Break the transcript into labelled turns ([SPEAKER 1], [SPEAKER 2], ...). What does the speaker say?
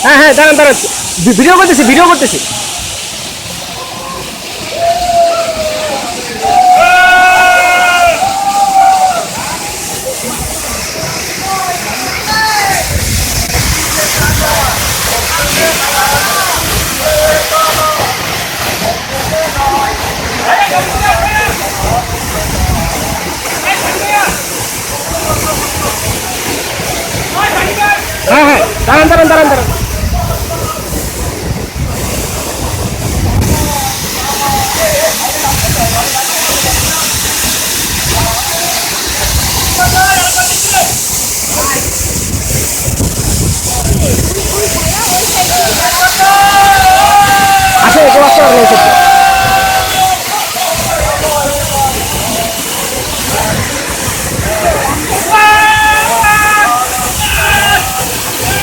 [SPEAKER 1] হ্যাঁ হ্যাঁ, দাঁড়ান দাঁড়ান, ভিডিও করতেছি, ভিডিও করতেছি। হ্যাঁ হ্যাঁ, দাঁড়ান দাঁড়ান দাঁড়ান দাঁড়ান।